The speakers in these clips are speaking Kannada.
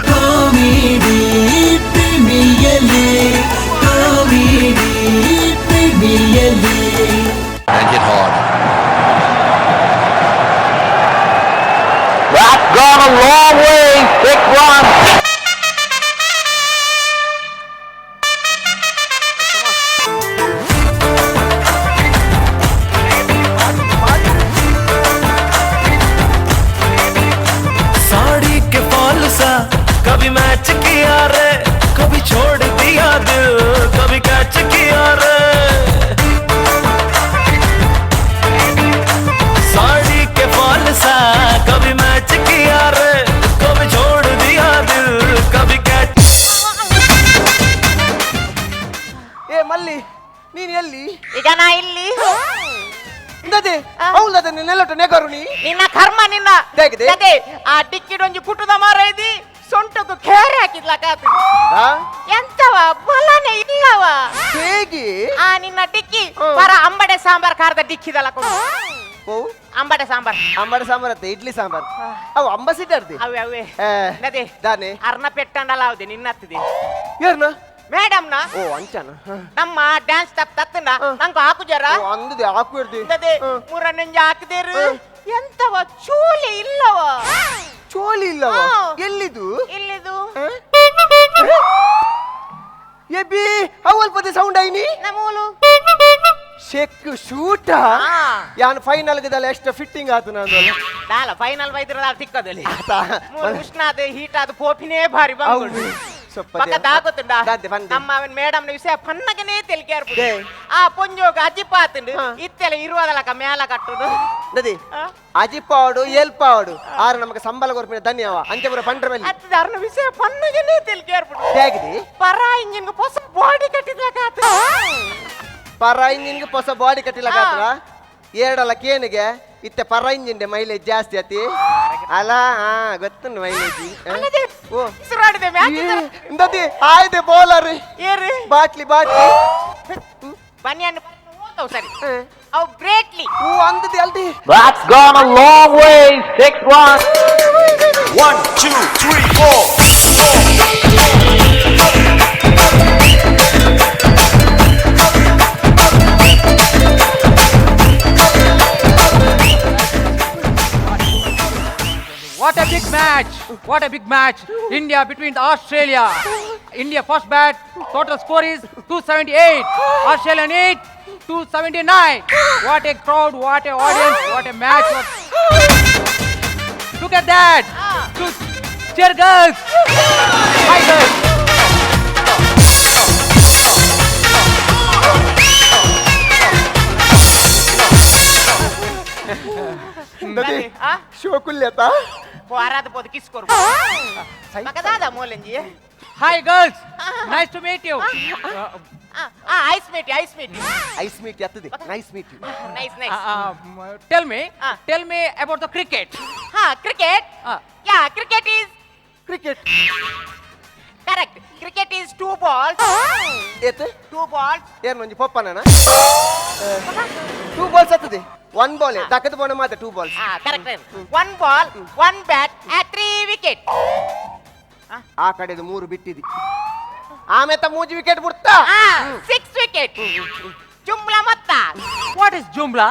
ಕಾಮಿಡಿ ಪ್ರೇಮಿಯಲಿ ಕಾಮಿಡಿ ಪ್ರೇಮಿಯಲಿ and hit hard. That's gone a long way. 6 runs. Sari के फॉल सा कभी मैच किया रे, कभी छोड़ दिया दिल, कभी कैच किया रे। साड़ी के फॉल सा कभी मैच किया रे, कभी छोड़ दिया दिल, कभी कैच। ಏ ಮಲ್ಲಿ ನೀನ್ ಎಲ್ಲಿ ಈಗ ನಾ ಇಲ್ಲಿ ಇಂದದೆ ಹೌದದ ನೆಲ್ಲಟ ನೆಗರುಣಿ ನಿನ್ನ ಕರ್ಮ ನಿನ್ನ ಹೇಗಿದೆ? ಅದೇ ಆ ಡಿಕ್ಕಿಡೊಂಜಿ ಕುಟುದ ಮಾರ ಇದಿ ಸೊಂಟಕ್ಕೆ ಖೇರೆ ಹಾಕಿದ್ಲಕಾತ ಎಂತವ ಬಲನೆ ಇಲ್ಲವ ಹೇಗೆ ಆ ನಿನ್ನ ಡಿಕ್ಕಿ ಪರ ಅಂಬಡೆ ಸಾಂಬಾರ್ ಕಾರದ ಡಿಕ್ಕಿದಲ್ಲ ಕೊಡು ಓ ಅಂಬಡೆ ಸಾಂಬಾರ್ ಅಂಬಡ ಸಾಂಬಾರ್ ಅತ್ತೆ ಇಡ್ಲಿ ಸಾಂಬಾರ್ ಅವು ಅಂಬಸಿಟ್ಟರ್ದಿ ಅವೇ ಅವೇ ಏ, ನದೇ ದಾನೆ ಅರ್ನ ಪೆಟ್ಟಂಡಲ್ಲ ಅವದೆ ನಿನ್ನತ್ತಿದೆ ಯಾರನ ಮೇಡಮ್ ನ ಓ ಅಂಚನ ನಮ್ಮ ಡ್ಯಾನ್ಸ್ ತಪ್ಪ ತತ್ತನ ನಂಗೆ ಹಾಕು ಜರ ಅಂದದೆ ಹಾಕು ಇರ್ದಿ ನದೇ ಮೂರನೆಂಜ ಹಾಕಿದೇರು ಎಂತವ ಚೂಲಿ ಇಲ್ಲವ ಚೋಲಿ ಇಲ್ಲವ ಹಾ. ಎಲ್ಲಿದು ಇಲ್ಲಿದು ಎಬಿ ಅವಲ್ಪದೆ ಸೌಂಡ್ ಐನಿ ನಮೂಲು ಶೆಕ್ ಶೂಟ ಹಾ. ಯಾನ್ ಫೈನಲ್ ಗದಲ್ಲ ಎಷ್ಟು ಫಿಟ್ಟಿಂಗ್ ಆತು ನಾನು ನಾಲ ಫೈನಲ್ ಬೈದ್ರ ತಿಕ್ಕದಲ್ಲಿ ಉಷ್ಣ ಅದು ಹೀಟ್ ಅದು ಪೋಪಿನೇ ಭಾರಿ ಬಂದು ಪಕ್ಕ ದಾಗುತ್ತುಂಡ ನಮ್ಮ ಮೇಡಮ್ ವಿಷಯ ಪನ್ನಗನೇ ತೆಲಿಕೆ ದೇ. ಆ ಪೊಂಜೋಗ ಅಜ್ಜಿಪಾತುಂಡು ಇತ್ತೆಲ್ಲ ಇರುವುದಲ್ಲ ಮೇಲ ಕಟ್ಟುದು ನದಿ ಅಜಿಪಾವಡು ಏಲ್ಪಾವಡು ಆರು ನಮಗೆ ಸಂಬಳ ಕೊರ್ಪಿನ ಧನ್ಯವ ಅಂಚಪುರ ಪಂಡ್ರ ಮೇಲೆ ಅರ್ನ ವಿಷಯ ಪನ್ನಗನೇ ತೆಲಿಕೆ ಹೇಗಿದೆ ಪರ ಇಂಜಿನ್ ಹೊಸ ಬಾಡಿ ಕಟ್ಟಿದ್ಲಾಕಾತ ಪರ ಇಂಜಿನ್ಗೆ ಹೊಸ ಬಾಡಿ ಕಟ್ಟಿಲಕಾತ್ರ ಎರಡಲ್ಲ ಕೇನಿಗೆ ಇತ್ತೆ ಪರ ಇಂಜಿನ್ ಮೈಲೇಜ್ ಜಾಸ್ತಿ ಆತಿ ಅಲ್ಲ ಹಾ ಗೊತ್ತುಂಡು ಮೈಲೇಜ್ ಓ ಸುರಾಡಿದೆ ಇಂದದಿ ಆಯ್ದೆ ಬೌಲರ್ ಏರಿ ಬಾಟ್ಲಿ ಬನ್ನಿ ಓದವ್ ಸರಿ ಅವು ಗ್ರೇಟ್ಲಿ ಹೂ ಅಂದದಿ ಅಲ್ದಿ That's gone a long way. 6 runs. 1 2 3 4 What a big match! What a big match! India between Australia. India first bat. Total score is 278. Australian 8, 279. What a crowd! What a audience! What a match! Look at that! Cheer girls! Hi girls! ಶೋಕುಲ್ಯತ ಆರಾದ ಪೋದು ಕಿಸ್ಕೊರು ಮಗದಾದ ಮೋಲೆಂಜಿ Hi girls! Nice to meet you. ಐಸ್ ಮೇಟಿ ಐಸ್ ಮೀಟ್ ಎತ್ತದೆ nice meet nice nice Tell me about the cricket. ಹಾ ಕ್ರಿಕೆಟ್ ಯಾ cricket is cricket correct cricket is 2 balls ಏತೆ 2 balls ಏನು ಒಂಜಿ ಪಪ್ಪನನ 2 ಬಾಲ್ಸ್ ಹತ್ತದೆ 1 ಬಾಲ್ ದಕ್ಕದ ಬೋಣ ಮಾತ 2 balls correct 1 ball 1 bat at 3 wicket ಆ ಕಡೆದು 3 ಬಿಟ್ಟಿದಿ ಆಮೇತ 3 ವಿಕೆಟ್ ಬಿಡ್ತಾ 6 wicket ಜುಮ್ಲಾ ಮೊತ್ತ What is Jumla?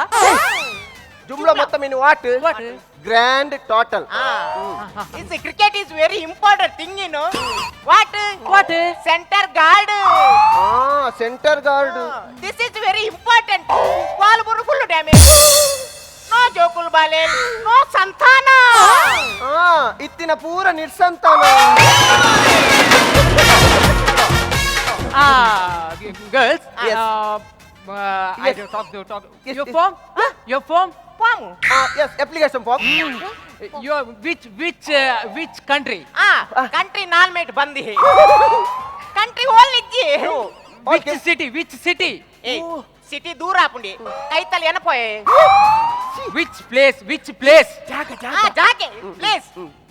ಜುಮ್ಲಾ ಮೊತ್ತ ಮೀನು what What? Grand total This cricket is very important thing, you know. What? What? Center guard. Centre guard This is very important. Ball full damage. No jokul balel. No santana. ಇತ್ತಿನ ಪೂರ ನಿರ್ಸಂತಾನ Girls. Yes. I Yes. don't talk. Yes, Your yes. form? Your form? Pamu. Yes application form Your which country? Country nalmate bandi hai. Country all ijji. Which city? Which city? Hey, city ದೂರ ಆಪುಂಡಿ ಕೈತಲ್ಲಿ ಏನಪ್ಪೋಯೆ Which place? Which place? ಜಾಗೆ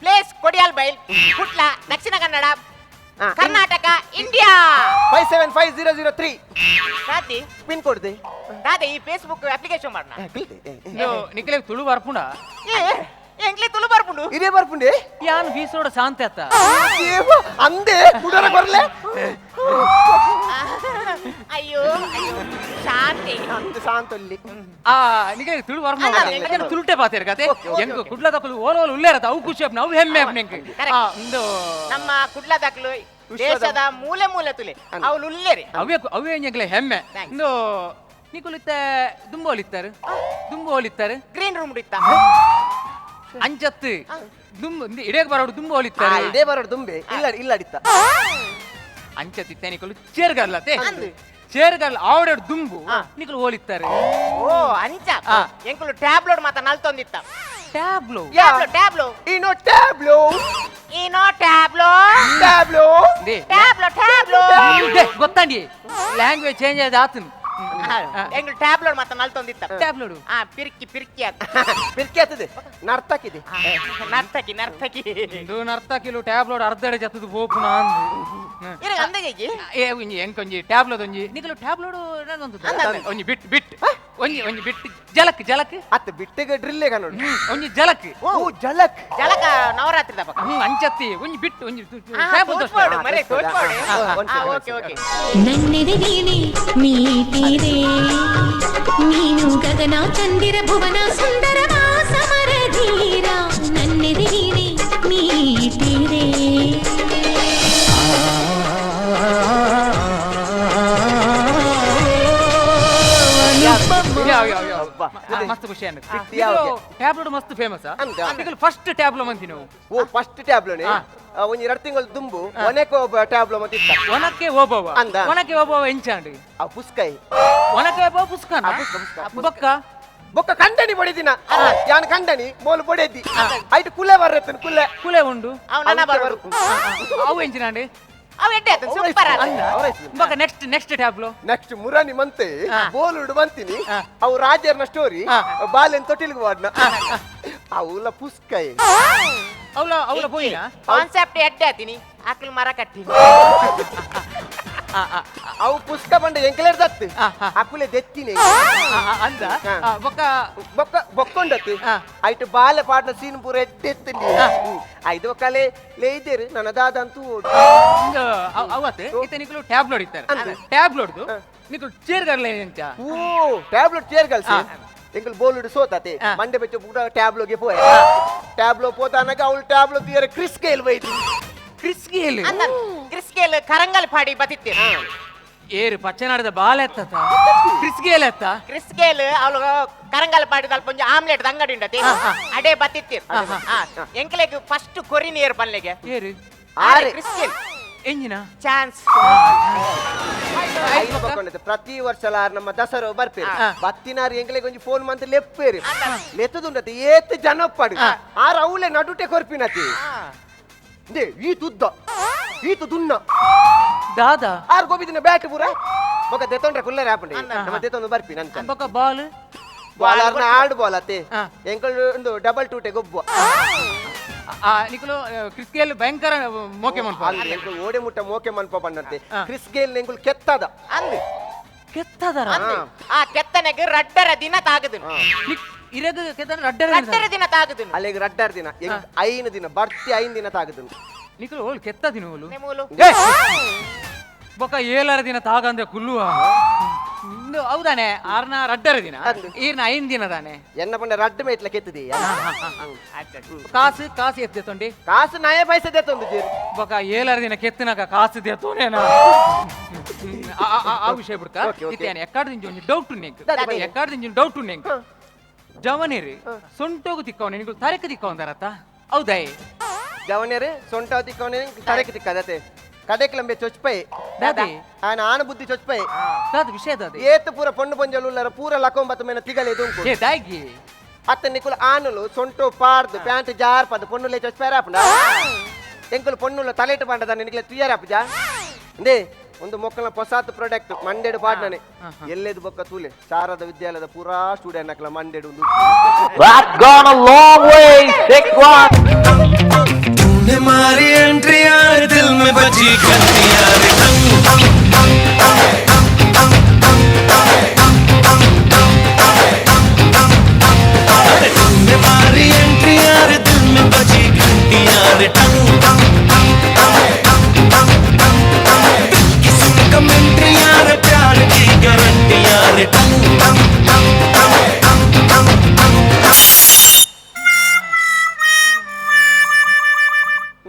ಪ್ಲೇಸ್ ಕೊಡಿಯಾಲ್ ಬೈಲ್ ಕುಟ್ಲ ದಕ್ಷಿಣ ಕನ್ನಡ ಕರ್ನಾಟಕ ಇಂಡಿಯಾ 575003 ರಾತಿ ಪಿನ್ ಕೊಡ್ದೆ ದಾದೆ ಈ ಫೇಸ್ಬುಕ್ ಅಪ್ಲಿಕೇಶನ್ ಮಾಡೋಣ No, Nikle Tulu Varpuna. ಎಂಗ್ಲಿ ತುಳು ಬರ್ಪುಂಡು ಇದೇ ಬರ್ಪುಂಡೆ ಯಾನ್ ಬೀಸೋಡ ಶಾಂತಿ ಅತ್ತ ಅಂದೆ ಕುಡರ ಬರ್ಲೆ ಅಯ್ಯೋ ಶಾಂತಿ ಅಂದೆ ಶಾಂತಲ್ಲಿ ಆ ನಿಗೆ ತುಳು ವರ್ಮ ತುಳುಟೆ ಪಾತೇರ್ ಕತೆ ಎಂಗ ಕುಡ್ಲ ತಕಲು ಓಲೋಲ್ ಉಲ್ಲೇರತ ಅವು ಖುಷಿ ಅಪ್ನ ಅವು ಹೆಮ್ಮೆ ಅಪ್ನ ಎಂಗ ಇಂದು ನಮ್ಮ ಕುಡ್ಲದಕ್ಲು ದೇಶದ ಮೂಲೆ ಮೂಲೆ ತುಲೆ ಅವಳು ಉಲ್ಲೇರಿ ಅವೇ ಎಂಗ್ಲೆ ಹೆಮ್ಮೆ ಇಂದು ನಿಕುಲಿತ್ತೆ ದುಂಬೋಲಿತ್ತಾರೆ ದುಂಬೋಲಿತ್ತಾರೆ ಗ್ರೀನ್ ರೂಮ್ ಇತ್ತ ಅಂಚತ್ತು ಇಡೇಗ್ ಬರೋಡು ದುಂಬೋಲಿತ್ತಾರೆ ಇದೇ ಬರೋಡು ದುಂಬೆ ಇಲ್ಲಡಿತ್ತ ಅಂಚತ್ತಿತ್ತೆ ನಿಕಲು ಚೇರ್ಗಲ್ಲತೆ ಚೇರ್ಗಲ್ ಆವಡೆ ದುಂಬು ನಿಕಲು ಹೋಲಿತ್ತಾರೆ ಓ ಅಂಚ ಎಂಕುಲು ಟ್ಯಾಬ್ಲೆಟ್ ಮಾತ ನಲ್ತೊಂದಿತ್ತ ಟ್ಯಾಬ್ಲೋ ಟ್ಯಾಬ್ಲೋ ಇನೋ ಟ್ಯಾಬ್ಲೋ ಟ್ಯಾಬ್ಲೋ ಗೊತ್ತಾಂಡಿ ಲ್ಯಾಂಗ್ವೇಜ್ ಚೇಂಜ್ ಆದ ಆತನು ಎಂಗ್ಳು ಟ್ಯಾಬ್ಲೆಟ್ ಮಾತ ನಲ್ತೊಂದಿತ್ತ ಟ್ಯಾಬ್ಲೆಟ್ ಪಿರ್ಕಿ ಪಿರ್ಕಿ ಆಗ್ತದೆ ನರ್ತಕಿದೆ ನರ್ತಕಿ ಇದು ನರ್ತಕಿಲು ಟ್ಯಾಬ್ಲೆಟ್ ಅರ್ಧಡೆ ಜತ್ತದು ಬೋಪುನ ಅಂದಗೆ ಏ ಒಂಜಿ ಎಂಕೊಂಜಿ ಟ್ಯಾಬ್ಲೆಟ್ ಒಂಜಿ ನಿಕಲು ಟ್ಯಾಬ್ಲೆಟ್ ಒಂಜಿ ಬಿಟ್ ಒಂಜಿ ಬಿಟ್ ಜಲಕ್ ಅತ್ತ ಬಿಟ್ಟಿಗೆ ಡ್ರಿಲ್ಲೇ ಕನ್ನೋಡು ಒಂಜಿ ಜಲಕ್ ಓ ಜಲಕ್ ಜಲಕ ನವರಾತ್ರಿ ದಪ್ಪ ಅಂಚತ್ತಿ ಒಂಜಿ ಬಿಟ್ ಒಂಜಿ ಓಕೆ ನನ್ನೆದೆ ನೀನೆ ಮೀಟಿದೆ ನೀನು ಗಗನ ಚಂದಿರ ಭುವನ ಸುಂದರ ಸಮರಧೀರ ನನ್ನೆದೆ ನೀನೆ ಮೀಟಿದೆ ಮಸ್ತ್ ಖುಷಿ ಟ್ಯಾಬ್ಲೆಟ್ ಮಸ್ತ್ ಫೇಮಸ್ ಫಸ್ಟ್ ಟ್ಯಾಬ್ಲೆಟ್ ಮಂತಿ ನಾವು ಓ ಫಸ್ಟ್ ಟ್ಯಾಬ್ಲೋನೆ ಒಂಜಿ 2 ತಿಂಗಳು ದುಂಬು ಒನಕ್ಕೆ ಒಬ್ಬ ಟ್ಯಾಬ್ಲೋ ಮತ್ತೆ ಇತ್ತ ಒನಕ್ಕೆ ಓಬವ್ವ ಒನಕ್ಕೆ ಓಬವ್ವ ಎಂಚಾಂಡಿ ಆ ಪುಸ್ಕೈ ಒನಕ್ಕೆ ಓಬವ್ವ ಪುಸ್ಕನ ಬೊಕ್ಕ ಬೊಕ್ಕ ಕಂಡನಿ ಬಡಿದಿನ ಯಾನ್ ಕಂಡನಿ ಮೋಲು ಬಡಿದ್ದಿ ಐಟ್ ಕುಲೆ ಬರ್ರತನ್ ಕುಲೆ ಉಂಡು ಅವು ಎಂಚಿನಾಂಡಿ ಅವು ಎಡ್ಡೆ ಆಯ್ತು ಸೂಪರ್ ಬೊಕ್ಕ ನೆಕ್ಸ್ಟ್ ಟ್ಯಾಬ್ಲೋ ನೆಕ್ಸ್ಟ್ ಮುರಾನಿ ಮಂತೆ ಬೋಲುಡು ಬಂತೀನಿ ಅವು ರಾಜರ್ನ ಸ್ಟೋರಿ ಬಾಲೆನ್ ತೊಟ್ಟಿಲ್ಗೆ ವಾಡ್ನ ಅವಳ ಪುಸ್ಕೈ ಅವಳ ಪೋಯಿನ ಕಾನ್ಸೆಪ್ಟ್ ಎಡ್ಡೆ ಆತೀನಿ ಆಕಲ್ ಮರ ಕಟ್ಟಿ ಅವು ಪುಸ್ಕ ಬಂಡ ಎಂಕಲೇರ್ ದತ್ತು ಅಕುಲೆ ದೆತ್ತಿನಿ ಅಂದ ಬೊಕ್ಕೊಂಡತ್ತು ಐಟ್ ಬಾಲೆ ಪಾಡ್ನ ಸೀನ್ ಪೂರ ಎಡ್ಡೆತ್ತೀನಿ ಐದು ಒಕ್ಕಲೆ ಲೇದೇರು ನನ್ನ ದಾದಂತೂ ಅವತ್ತು ಈತ ನಿಕಲು ಟ್ಯಾಬ್ಲೆಟ್ ಇತ್ತಾರೆ ಟ್ಯಾಬ್ಲೆಟ್ ನಿಕಲು ಚೇರ್ಗರ್ಲೆ ಎಂಚ ಓ ಟ್ಯಾಬ್ಲೆಟ್ ಚೇರ್ಗಲ್ಸಿ ಎಂಕಲ್ ಬೋಲುಡು ಸೋತಾತೆ ಮಂಡೆ ಬೆಚ್ಚ ಪೂರ ಟ್ಯಾಬ್ಲೋಗೆ ಪೋಯ ಟ್ಯಾಬ್ಲೋ ಪೋತಾನಾಗ ಅವಳು ಟ್ಯಾಬ್ಲೋ ತೀರ ಕ್ರಿಸ್ಕೇಲ್ ಬೈತಿ ಕ್ರಿಸ್ಕೇಲ್ ಕರಂಗಲ್ ಪಾಡಿ ಬತ್ತಿತ್ತೆ ಏರು ಪಚ್ಚನಾಡದ ಬಾಲ ಎತ್ತ ಕ್ರಿಸ್ಕೇಲ್ ಎತ್ತ ಕ್ರಿಸ್ಕೇಲ್ ಅವಳು ಕರಂಗಲ್ ಪಾಡಿ ಅಲ್ಪ ಒಂಜಿ ಆಮ್ಲೆಟ್ ಅಂಗಡಿ ಉಂಡತಿ ಅಡೆ ಬತ್ತಿತ್ತೀರ್ ಎಂಕಲೆಗ್ ಫಸ್ಟ್ ಕೊರಿ ನೀರ್ ಬನ್ಲೆಗೆ ಏರು ಕ್ರಿಸ್ಕೇಲ್ ಎಂಜಿನ ಚಾನ್ಸ್ ಪ್ರತಿ ವರ್ಷ ನಮ್ಮ ದಸರಾ ಬರ್ಪೇರು ಬತ್ತಿನಾರು ಎಂಗ್ಲೆಗ್ ಒಂಜಿ ಫೋನ್ ಮಂತ್ ಲೆಪ್ಪೇರು ಲೆತ್ತದುಂಡತಿ ಏತ್ ಜನಪ್ಪಡು ಆರ ಅವಳೆ ನಡುಟೆ ಕೊರ್ಪಿನತಿ ದೇ ಈತು ದುನ್ನ ದಾದಾ ಆರ್ ಗೋಬಿದಿನ ಬ್ಯಾಟ್ ಪೂರ ಬೊಕ ದೆತೊಂಡ್ರೆ ಕುಲ್ಲರೆ ಆಪುಂಡೆ ನಮ್ಮ ದೆತೊಂದು ಬರ್ಪಿ ನಂತ ಬೊಕ ಬಾಲ್ ಬಾಲರ್ನ ಆಡ್ ಬಾಲ್ ಅತ್ತೆ ಎಂಕಲ್ ಒಂದು ಡಬಲ್ ಟೂಟೆ ಗೊಬ್ಬ ನಿಕಲು ಕ್ರಿಸ್ಕೇಲ್ ಭಯಂಕರ ಮೋಕೆ ಮನ್ಪ ಎಂಕಲ್ ಓಡೆ ಮುಟ್ಟ ಮೋಕೆ ಮನ್ಪ ಬಂದಂತೆ ಕ್ರಿಸ್ಕೇಲ್ ಎಂಕಲ್ ಕೆತ್ತದ ಅಂದ್ ಕೆತ್ತದರ ಆ ಕೆತ್ತನೆಗೆ ರಡ್ಡರ ದಿನ ತಾಗದು ಇರದು ಕೆತ್ತನ ರಡ್ಡರ ದಿನ ತಾಗದು ಅಲ್ಲಿಗೆ ರಡ್ಡರ ದಿನ ಐನ ದಿನ ಬರ್ತಿ 5 ದಿನ ತಾಗದು ನಿಕಲು ಓಲ್ ಕೆತ್ತ ದಿನ ಓಲು ನೆಮೂಲು ಬೊಕ 7 ದಿನ ತಾಗಂದ್ರೆ ಕುಲ್ಲುವ ಹೌದಾನೆ ಆರ್ನ ರಡ್ಡರ ದಿನ ಈರ್ನ 5 ದಿನ ತಾನೆ ಎನ್ನ ಪಂಡ ರಡ್ಡ ಮೇಟ್ಲ ಕೆತ್ತದಿ ಕಾಸು ಎತ್ತೊಂಡಿ ಕಾಸು ನಯ ಪೈಸೆ ದೆತ್ತೊಂದು ಜೀರು ಬೊಕ 7 ದಿನ ಕೆತ್ತನಾಗ ಕಾಸು ದೆತ್ತೋನೇನ ಆ ವಿಷಯ ಬಿಡ್ತಾ ಇತ್ತೇನೆ ಎಕ್ಕಾಡ್ದಿಂಜಿ ಒಂಜಿ ಡೌಟ್ ಉಂಡೆಂಕ್ ಜವನೇರಿ ಸೊಂಟೋಗು ತಿಕ್ಕವನೆ ನಿಗಳು ತರಕ ತಿಕ್ಕವಂತಾರತ್ತ ಹೌದಾಯ್ ಜವನೇರಿ ಸೊಂಟ ತಿಕ್ಕವನೆ ತರಕ ತಿಕ್ಕದತೆ ಕಡೆಕ್ಲಂಬೆ ಚೊಚ್ಪೈ ಆನ ಆನ ಬುದ್ಧಿ ಚೊಚ್ಪೈ ವಿಷಯ ಏತ್ ಪೂರ ಪೊಣ್ಣು ಪೊಂಜಲುಲ್ಲರ ಪೂರ ಲಕೊಂಬತ್ತ ಮೇನ ತಿಗಲೆ ದುಂಕು ದಾಗಿ ಅತ್ತ ನಿಕುಲು ಆನುಲು ಸೊಂಟು ಪಾರ್ದು ಪ್ಯಾಂಟ್ ಜಾರ್ಪದು ಪೊಣ್ಣುಲೆ ಚೊಚ್ಪೈರಾಪುಂಡ ಎಂಕುಲು ಪೊಣ್ಣುಲ ತಲೆಟ್ ಪಾಂಡದ ನಿನಗೆ ತುಯ್ಯರಾಪುಜ ಅಂದೇ ಒಂದು ಮೊಕ್ಕಲ ಹೊಸಾತ್ ಪ್ರಾಡಕ್ಟ್ ಮಂಡೆಡು ಪಾಡ್ನಾನೆ ಎಲ್ಲೆದು ಬೊಕ್ಕ ತೂಲೆ ಶಾರದಾ ವಿದ್ಯಾಲಯದ ಪೂರಾ student ಹಾಕಲ ಮಂಡೆಡು That's gone a long way. 6-1. तूने मारी एंट्री यार दिल में बजी घंटी यार तूने मारी एंट्री यार दिल में बजी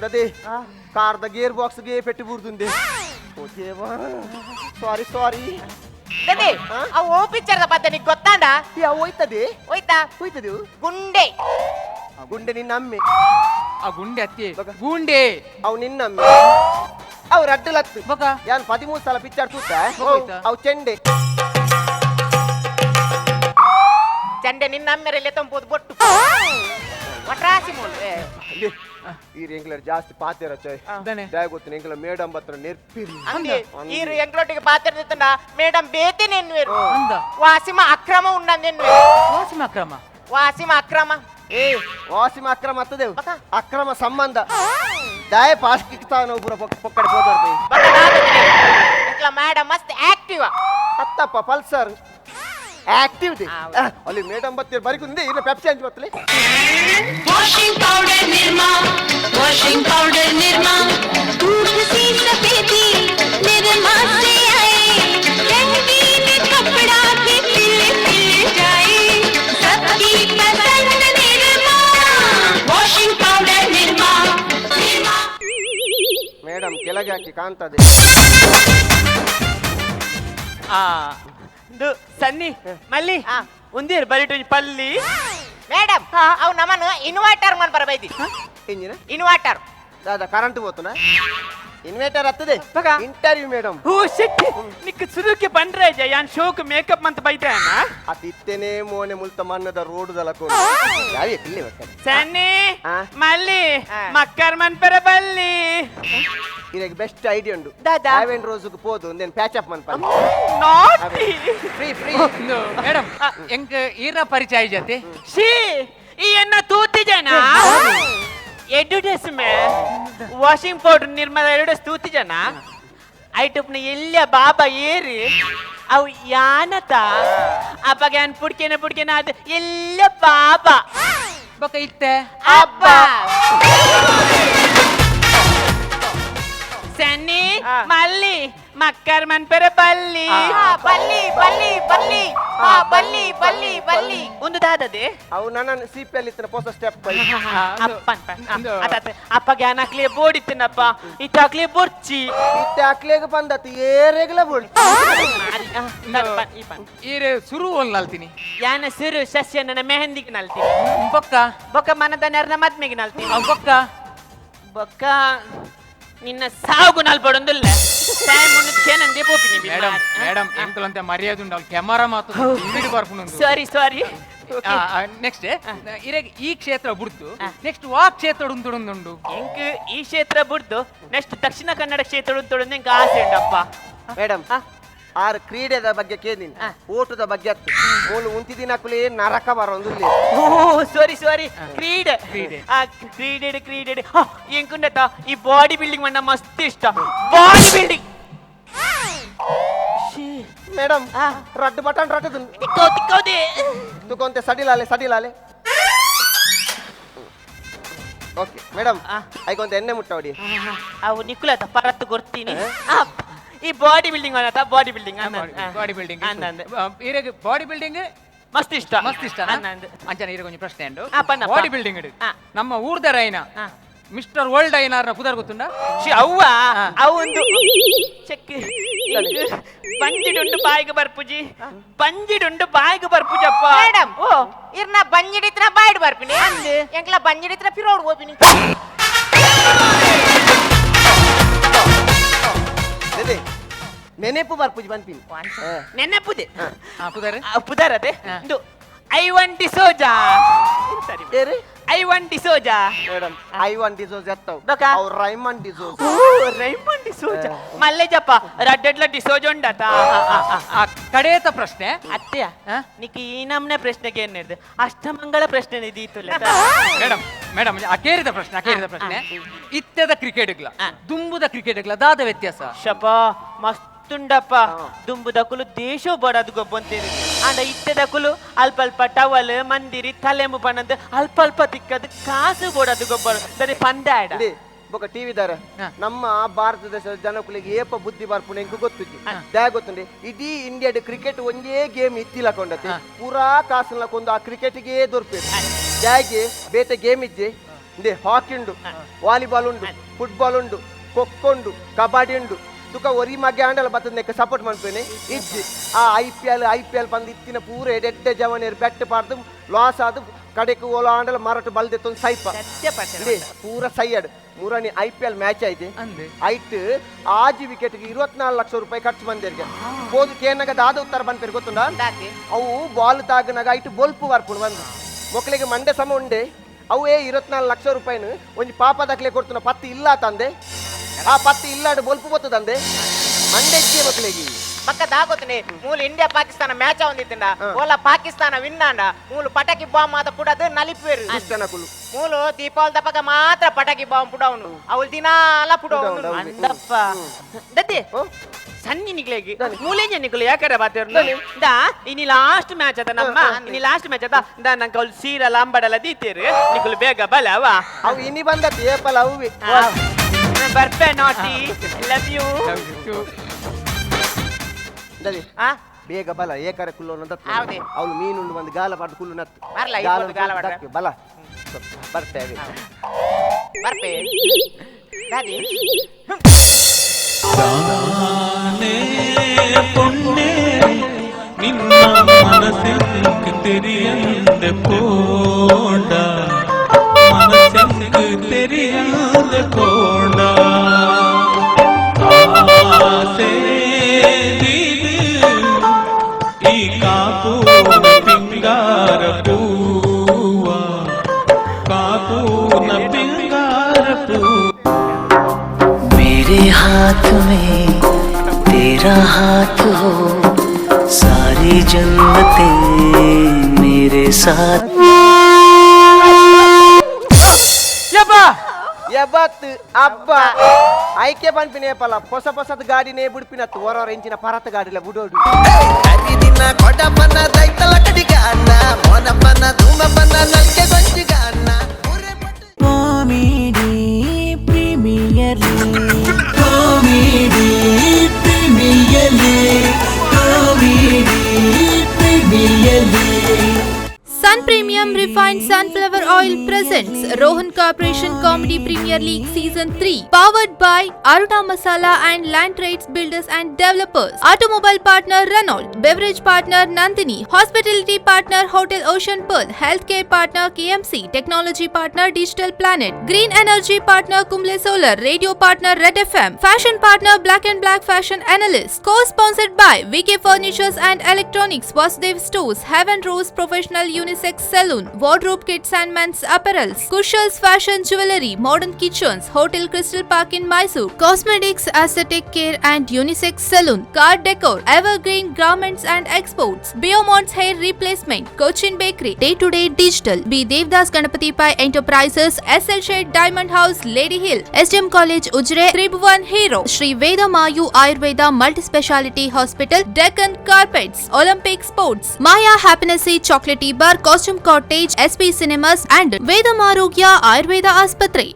దదే కార్ ద గేర్ బాక్స్ గే పెట్టి బూరుతుంది ఓ దేవా సారీ సారీ దది ఆ ఓపిచ్చರದ ಬದ್ದ ನಿಗ್ ಗೊತ್ತಾಂಡ ಯಾ ಹೋಯ್ತದೆ ಹೋಯ್ತಾ ಹೋಯ್ತದೆ ಗುಂಡೆ ಆ ಗುಂಡೆ ನಿನ್ನ ಅಮ್ಮೆ ಆ ಗುಂಡೆ ಅತ್ತಿ ಗುಂಡೆ ಅವು ನಿನ್ನ ಅಮ್ಮೆ ಅವು ರಡ್ಡಲತ್ತು ಬಕ ಯಾನ್ 13 ಸಲ ಪಿಕ್ಚರ್ ತೂತ ಹೋಯ್ತಾ? ಅವು ಚೆಂಡೆ ಚಂಡೆ ನಿನ್ನ ಅಮ್ಮೆರೆಲ್ಲ ತಂಪೋದು ಬೊಟ್ಟು ಒಟ್ರಾಸಿ ಮೂಲು ಈ ಎಂಗ್ಲರ್ ಜಾಸ್ತಿ ಪಾತಿರ ಚೈ ದನೆ ದಾಯ ಗೊತ್ತಿನ ಎಂಗ್ಲ ಮೇಡಮ್ ಹತ್ರ ನೆರ್ಪಿರಿ ಅಂದಿ ఈరు ఎంగ్లోటికి పాత్రదిస్తున్నా మేడం బేతి నెన్వేరు ಅಂದ వాసిమ అక్రమ ఉన్నది ವಾಸಿಮ ಅಕ್ರಮ వాసిమ అక్రమ ಏ ವಾಸಿಮ ಅಕ್ರಮ ಹತ್ತದೇವು ಬಕ. ಅಕ್ರಮ ಸಂಬಂಧ ದಾಯ ಪಾಸ್ ಕಿಕ್ತಾ ನಾವು ಪೂರ ಪಕ್ಕಡೆ ಹೋದವ್ರು ఇట్లా మేడం మస్త్ యాక్టివ్ ಹತ್ತಪ್ಪ ಪಲ್ಸರ್ ಆಕ್ಟಿವ್ ಅಲ್ಲಿ ಮೇಡಮ್ ಬತ್ತೀರಿ ಬರಿಕುಂದೆ ಇನ್ನು ಪೆಪ್ಸಿ ಹಂಚಿ ಬತ್ತಲೆ washing powder Nirma washing powder Nirma दूध सी सफेदी निर्मा से आए रंगीन कपड़ा भी खिल खिल जाए सबकी पसंद Nirma washing powder Nirma Nirma madam ಕೆಳಗೆ ಹಾಕಿ ಕಾಣ್ತದೆ సన్నీ మళ్ళీ ఉంది బయట పల్లి మేడం అవు నమను ఇన్వర్టర్ మన బరబైది ಇಂಜಿನ ఇన్వర్టర్ ದಾದಾ ಕರೆಂಟ್ ಹೋತನ ಇನ್ವೇಟರ್ ಹತ್ತದೆ ಬಕ. ಇಂಟರ್ವ್ಯೂ ಮೇಡಮ್ ఓ షిట్ నీకు సురుకి పండ్రే యాన్ షోక్ మేకప్ ಅಂತ ಬೈತಾನ ಅತಿತ್ತೇನೆ ಮೋನೆ ಮುಲ್ತ ಮಣ್ಣದ ರೋಡ್ ದಲಕೋ ಯಾವೇ ಕಿಲ್ಲಿ ಬರ್ತಾರೆ సన్నీ ఆ? మళ్ళీ మక్కర్ మన్ పర బల్లి ಇದಕ್ಕೆ ಬೆಸ್ಟ್ ಐಡಿಯಾ ಉಂಡು ದಾದಾ. ಯಾವೇನ್ ರೋಜುಗೆ ಪೋದು ಒಂದೇನು ಪ್ಯಾಚ್ ಅಪ್ ಮನ್ಪ నాటి ಫ್ರೀ ಫ್ರೀ ಮೇಡಮ್ ಎಂಕ್ ಈರ ಪರಿಚಯ ಜತೆ షీ ఈ ఎన్న తూతి జన ಎಡ್ಯುಡೇಸ್ ಮೇ ವಾಷಿಂಗ್ ಪೌಡರ್ ನಿರ್ಮಲ ಎರಡು ತೂತಿ ಜನ ಐಟಪ್ನ ಎಲ್ಲ ಬಾಬಾ ಏರಿ ಅವು ಯಾನತ ಅಪ್ಪಗೆ ಅನ್ ಪುಡ್ಕೆನ ಅದು ಎಲ್ಲ ಬಾಬಾ ಬಕ ಇತ್ತೆ ಅಬ್ಬ ಸನ್ನಿ ಮಲ್ಲಿ ಮಕ್ಕರ್ ಮನ್ ಪೆರ ಬಲ್ಲಿ ಬಲ್ಲಿ ಬಲ್ಲಿ ಬಲ್ಲಿ ಬಲ್ಲಿ ಬಲ್ಲಿ ಬಲ್ಲಿ ಒಂದು ದಾದದೆ ಅವು ನನ್ನ ಸಿಪಿಯಲ್ಲಿ ಇತ್ತಿನ ಹೊಸ ಸ್ಟೆಪ್ ಅಪ್ಪಗೆ ಅನಕ್ಲೆ ಬೋಡಿತ್ತನಪ್ಪ ಇತ್ತಾಕ್ಲೆ ಬೊರ್ಚಿ ಇತ್ತೆ ಹಾಕ್ಲೇಗ ಬಂದತ್ತು ಏರೆಗಲ ಬೋಡಿ ಈರೆ ಸುರು ಒಲ್ ನಲ್ತೀನಿ ಯಾನ ಸಿರು ಸಸ್ಯ ನನ್ನ ಮೆಹಂದಿಗೆ ನಲ್ತೀನಿ ಬೊಕ್ಕ ಬೊಕ್ಕ ಮನದ ನೆರನ ಮದ್ಮೆಗೆ ನಲ್ತೀನಿ ಬೊಕ್ಕ ಬೊಕ್ಕ ನಿನ್ನ ಸಾಗು ನಲ್ಪಡೊಂದಿಲ್ಲ ಏನಂದೆ ಪೋಪಿನಿ ಮೇಡಮ್ ಮೇಡಮ್ ಎಂಕಲಂತೆ ಮರ್ಯಾದೆ ಉಂಡು ಅವ್ಳು ಕ್ಯಾಮರಾ ಮಾತು ಇಮಿಡಿ ಬರ್ಪುಂಡು ಸಾರಿ ಸಾರಿ ನೆಕ್ಸ್ಟ್ ಇರೆಗ್ ಈ ಕ್ಷೇತ್ರ ಬಿಡ್ತು ನೆಕ್ಸ್ಟ್ ವಾ ಕ್ಷೇತ್ರ ಉಂಟುಂಡು ಇಂಕ್ ಈ ಕ್ಷೇತ್ರ ಬಿಡ್ದು ನೆಕ್ಸ್ಟ್ ದಕ್ಷಿಣ ಕನ್ನಡ ಕ್ಷೇತ್ರ ಉಂಟೊಡೊಂದು ಇಂಕ ಆಸೆ ಉಂಡಪ್ಪ ಮೇಡಮ್ ಆರು ಕ್ರೀಡೆದ ಬಗ್ಗೆ ಕೇಳಿನಿ ಓಟದ ಬಗ್ಗೆ ಅತ್ತು ಮೂಲು ಉಂತಿ ದಿನಕ್ಕೂ ನರಕ ಬರೋದು ಓ ಸಾರಿ ಸಾರಿ ಕ್ರೀಡೆ ಕ್ರೀಡೆ. ಕ್ರೀಡೆ ಇಂಕುಂಡತ ಈ ಬಾಡಿ ಬಿಲ್ಡಿಂಗ್ ಮಣ್ಣ ಮಸ್ತ್ ಇಷ್ಟ ಬಾಡಿ ಬಿಲ್ಡಿಂಗ್ ಮೇಡಮ್ ರಡ್ಡು ಬಟನ್ ರಡ್ಡು ತಿಕ್ಕೋದೆ ತುಕೊಂತೆ ಸಡಿಲಾಲೆ ಓಕೆ ಮೇಡಮ್ ಐಕೊಂತ ಎಣ್ಣೆ ಮುಟ್ಟ ಹೊಡಿ ಅವು ನಿಕ್ಕುಲತ ಪರತ್ತು ಗೊರ್ತೀನಿ ಈ ಬಾಡಿ ಬಿಲ್ಡಿಂಗ್ ಅನ್ನತ ಬಾಡಿ ಬಿಲ್ಡಿಂಗ್ ಬಾಡಿ ಬಿಲ್ಡಿಂಗ್ ಅಂದಂದೆ ಇರೆಗ್ ಬಾಡಿ ಬಿಲ್ಡಿಂಗ್ ಮಸ್ತ್ ಇಷ್ಟ ಮಸ್ತ್ ಇಷ್ಟ ಅನ್ನಂದು ಅಂಚನ ಇರೆಗ್ ಒಂಜಿ ಪ್ರಶ್ನೆ ಉಂಡು ಪನ್ನಪ್ಪ. ಬಾಡಿ ಬಿಲ್ಡಿಂಗ್ ಇಡು ಆ. ನಮ್ಮ ಊರ್ದ ರೈನ ಮಿಸ್ಟರ್ ವರ್ಲ್ಡ್ ಐನಾರ್ನ ಪುದರ್ ಗೊತ್ತುಂಡ ಅವ್ವ ಅವೊಂದು ಚೆಕ್ ಬಂಜಿಡುಂಡು ಬಾಯಿಗೆ ಬರ್ಪುಜಿ ಬಂಜಿಡುಂಡು ಬಾಯಿಗೆ ಬರ್ಪುಜಪ್ಪ ಮೇಡಮ್ ಓ ಇರ್ನ ಬಂಜಿಡಿತ್ರ ಬಾಯ್ಡ್ ಬರ್ಪಿನಿ ಎಂಕ್ಲ ಬಂಜಿಡಿತ್ರ ಪಿರೋಡ್ ಹೋಪಿನಿ ಅದೇ ನೆನೆಪು ಬರ್ಪುಜಿ ಬಂದ್ಪಿನಿ ನೆನಪುದೆ ಪುದರ್ ಪುದರದೆ ಇದು ಐವನ್ ಡಿಸೋಜಾ ಸರಿ ಏರಿ ಐವನ್ ಡಿಸೋಜಾ ಮೇಡಮ್ ಐವನ್ ಡಿಸೋಸ್ ಎತ್ತವ್ ಬಕ. ಅವ್ರು ರೈಮನ್ ಡಿಸೋಸ್ ಓ ರೈಮನ್ ಡಿಸೋಜಾ ಮಲ್ಲೆಜಪ್ಪ ರಡ್ಡೆಡ್ಲ ಡಿಸೋಜ ಉಂಡತ ಕಡೇತ ಪ್ರಶ್ನೆ ಅತ್ತೆಯ ಆ? ನಿಕ್ ಈ ನಮ್ನೆ ಪ್ರಶ್ನೆಗೆ ಏನ್ ಹೇಳಿದೆ ಅಷ್ಟಮಂಗಳ ಪ್ರಶ್ನೆ ಇದೀತು ಮೇಡಮ್ ಮೇಡಮ್ ಅಕೇರಿದ ಪ್ರಶ್ನೆ ಇತ್ಯದ ಕ್ರಿಕೆಟ್ಗ್ಲ ದುಂಬುದ ಕ್ರಿಕೆಟ್ಗ್ಲ ದಾದ ವ್ಯತ್ಯಾಸ ಶಪ ಮಸ್ತುಂಡಪ್ಪ ದುಂಬುದಕುಲು ದೇಶ ಬಡದು ಗೊಬ್ಬಂತೀರಿ ಅಂಡ ಇತ್ತದಕುಲು ಅಲ್ಪ ಅಲ್ಪ ಟವಲ್ ಮಂದಿರಿ ತಲೆಮು ಪಣದ್ ಅಲ್ಪ ಅಲ್ಪ ತಿಕ್ಕದು ಕಾಸು ಬೋಡದು ಗೊಬ್ಬರ ಸರಿ ಪಂದ್ಯಾಡ ಇದೆ ಬೊಕ ಟಿವಿ ದಾರ ಹಾ. ನಮ್ಮ ಭಾರತ ದೇಶದ ಜನಕುಲಿಗೆ ಏಪ ಬುದ್ಧಿ ಬರ್ಪುಣ ಎಂಕು ಗೊತ್ತುಜಿ ದ್ಯಾ ಗೊತ್ತುಂಡೆ ಇಡೀ ಇಂಡಿಯಾದ ಕ್ರಿಕೆಟ್ ಒಂದೇ ಗೇಮ್ ಇತ್ತಿಲಕೊಂಡತೆ ಪೂರಾ ಕಾಸಲ್ಕೊಂದು ಆ ಕ್ರಿಕೆಟ್ಗೆ ದೊರಕಬೇಕು ದ್ಯಾಗೆ ಬೇತೆ ಗೇಮ್ ಇಜ್ಜೆ ಇಂದೆ ಹಾಕಿ ಉಂಡು ವಾಲಿಬಾಲ್ ಉಂಡು ಫುಟ್ಬಾಲ್ ಉಂಡು ಖೋಖೋ ಉಂಡು ಕಬಡ್ಡಿ ಉಂಡು ತುಕ ಒರಿ ಮಗೆ ಆಂಡಲ ಬತ್ತದ ನೆಕ್ಕ ಸಪೋರ್ಟ್ ಮಾಡ್ತೇನೆ ಇಜ್ಜಿ ಆ ಐ.ಪಿ.ಎಲ್ ಬಂದು ಇತ್ತಿನ ಪೂರ ಎಡ್ಡೆ ಜವನೇರು ಬೆಟ್ಟ ಪಾಡ್ದು ಲಾಸ್ ಆದು ಕಡೆಕು ಓಲ ಆಂಡಲ ಮಾರಾಟ ಬಲ್ದೆತ್ತೊಂದು ಸೈಪ ಇಂದೆ ಪೂರ ಸೈಯಡ್ ಮೂರನೇ ಐ.ಪಿ.ಎಲ್ ಮ್ಯಾಚ್ ಆಯ್ತು ಐಟ್ ಆಜಿ ವಿಕೆಟ್ಗೆ 24 ಲಕ್ಷ ರೂಪಾಯಿ ಖರ್ಚು ಬಂದಿರ್ಗೆ ಹೋದ್ ಕೇನಾಗ ದಾದ ಉತ್ತರ ಬಂದ್ಪೇರು ಗೊತ್ತುಂಡ ಅವು ಬಾಲ್ ತಾಗನಾಗ ಐಟ್ ಬೊಲ್ಪು ಬರ್ಪುಣ್ ಬಂದು ಮಕ್ಕಳಿಗೆ ಮಂಡೆ ಸಮ ಉಂಡೆ ಅವೇ 24 ಲಕ್ಷ ರೂಪಾಯಿನು ಒಂಜಿ ಪಾಪ ದಾಖಲೆ ಕೊಡ್ತುನ ಪತ್ತಿ ಇಲ್ಲ ತಂದೆ ಆ ಪತ್ತಿ ಇಲ್ಲಾಡು ಬೊಲ್ಪು ಗೊತ್ತದಂದೆ ಮಂಡೆಜ್ಜಿ ಮಕ್ಕಳಿಗೆ ಪಕ್ಕ ದಾಗೋತನೆ ಮೂಲ ಇಂಡಿಯಾ ಪಾಕಿಸ್ತಾನ ಮ್ಯಾಚ್ ಒಂದಿತ್ತಂಡ ಓಲ ಪಾಕಿಸ್ತಾನ ವಿನ್ನಾಂಡ ಮೂಲು ಪಟಾಕಿ ಬಾಂಬ್ ಮಾತ ಪುಡದು ನಲಿಪೇರು ದುಷ್ಟನಕುಲು ಮೂಲು ದೀಪಾವಳಿ ದಪ್ಪಗ ಮಾತ್ರ ಪಟಾಕಿ ಬಾಂಬ್ ಪುಡವನು ಅವಳು ದಿನಾಲ ಪುಡವನು ಅಂದಪ್ಪ ದದ್ದೆ ಸಣ್ಣ ನಿಕ್ಲೆಗಿ ಮೂಲೆಂಜ ನಿಕ್ಲು ಯಾಕರೆ ಬಾತೇರ್ಲು ದಾ ಇನಿ ಲಾಸ್ಟ್ ಮ್ಯಾಚ್ ಅದ ನಮ್ಮ ಇನಿ ಲಾಸ್ಟ್ ಮ್ಯಾಚ್ ಅದ ದಾ ನಂಗೆ ಅವಳು ಸೀರ ಲಾಂಬಡಲ್ಲ ದೀತೇರು ನಿಕ್ಲು ಬೇಗ ಬಲವಾ ಅವು ಇನಿ ಬಂದದ್ದು ಏಪಲ್ ಅವು ಬರ್ಪೆ ನಾಟಿ ಲವ್ ಯು ಬೇಗ ಬಲ ಏಕರೆ ಕುಲ್ಲು ಹೌದೇ ಅವಳು ಮೀನುಂಡು ಬಂದು ಗಾಲ ಪಾಡ್ದು ಕುಲ್ಲು ನತ್ತು ಬರ್ಲ ಗಾಲ ಪಾಡ್ರೆ ಬಲ ಬರ್ತೇವೆ ಬರ್ಪೆ ದಾದಿ தானே பொன்னே நின்ன மனசுக்கு தெரியந்த போண்டா மனசுக்கு தெரியந்த போண்டா ஆசே தீது ಈ ಕಾಪೂನ ಪಿಂಗಾರ ಪೂವಾ ಕಾಪೂನ ಪಿಂಗಾರ ಪೂವಾ मेरे हाथ में तेरा हाथ हो सारी जन्नतें मेरे साथ ಯಾವತ್ತು ಹಬ್ಬ ಐಕೆ ಬಂದ್ಪಿನೇಪಲ್ಲ ಹೊಸದ ಗಾಡಿನೇ ಬಿಡ್ಪಿನತ್ತು ಹೊರ ಇಂಚಿನ ಪರತ ಗಾಡಿಲ ಬಿಡೋಡು ದಿನ ಕೊಡಪನ ದೈತಲ ಕಡಿಗ ಅನ್ನ ಮೊನಪನ ಧೂಮಪನ ನಲ್ಕೆ ಗೊಂಜಿಗ ಅನ್ನ comedy premier league comedy premier league comedy premier league Sun Premium Refined Sunflower Oil presents Rohan Corporation Comedy Premier League Season 3, powered by Aruna Masala and Land Trades Builders and Developers. Automobile partner Renault, beverage partner Nandini, hospitality partner Hotel Ocean Pearl, healthcare partner KMC, technology partner Digital Planet, green energy partner Kumble Solar, radio partner Red FM, fashion partner Black and Black Fashion Analyst. Co-sponsored by VK Furnitures and Electronics, Vasudev Stores, Heaven Rose Professional Unisex Saloon, Wardrobe Kits and Men's Apparels, Kushal's Fashion Jewelry, Modern Kitchens, Hotel Crystal Park in Mysore, Cosmetics, Aesthetic Care and Unisex Saloon, Car Decor, Evergreen Garments and Exports, Biomont's Hair Replacement, Cochin Bakery, Day-to-Day Digital, B. Devdas Ganapati Pai Enterprises, SL Shade Diamond House, Lady Hill, SDM College Ujre, Tribhuvan Hero, Sri Vedamayu Ayurveda Multi-Speciality Hospital, Deccan Carpets, Olympic Sports, Maya Happiness Chocolatey Bar, Costume Cottage, SP Cinemas and Vedamarogya Ayurveda Aspatri.